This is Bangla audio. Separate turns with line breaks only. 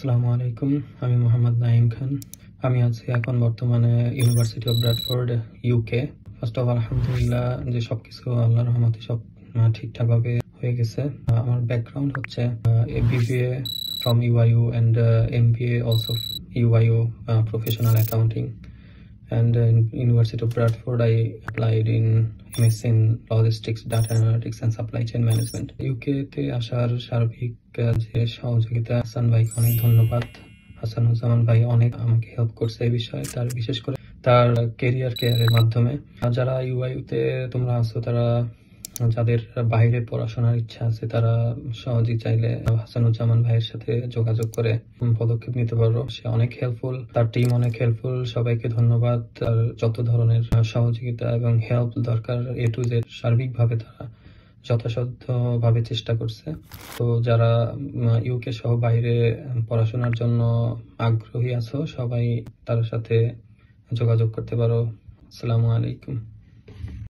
আসসালামু আলাইকুম। আমি মোহাম্মদ নাঈম খান। আমি আছি এখন বর্তমানে university of Bradford, UK. First of all আলহামদুলিল্লাহ যে সবকিছু আল্লাহর রহমতে সব ঠিকঠাকভাবে হয়ে গেছে। আমার ব্যাকগ্রাউন্ড হচ্ছে BBA from UIU and MBA also UIU professional accounting. And in University of Bradford, I applied in MSc in Logistics, Data Analytics and Supply Chain Management. UK তে আসার সার্বিক যে সহযোগিতা, হাসান ভাইকে অনেক ধন্যবাদ। হাসানুজ্জামান ভাই অনেক আমাকে হেল্প করছে এই বিষয়ে, তার বিশেষ করে তার কেরিয়ার কেয়ারের মাধ্যমে। যারা UIU তে তোমরা আছো, তারা যাদের বাইরে পড়াশোনার ইচ্ছা আছে, তারা সহজেই চাইলে হাসানুজ্জামান ভাইয়ের সাথে যোগাযোগ করে পদক্ষেপ নিতে পারো। সে অনেক হেল্পফুল, তার টিম অনেক হেল্পফুল। সবাইকে ধন্যবাদ। তার যত ধরনের সহযোগিতা এবং হেল্প দরকার A to Z সার্বিকভাবে তারা যথাসাধ্যভাবে চেষ্টা করছে। তো যারা ইউকে সহ বাইরে পড়াশোনার জন্য আগ্রহী আছো, সবাই তার সাথে যোগাযোগ করতে পারো। আসসালামু আলাইকুম।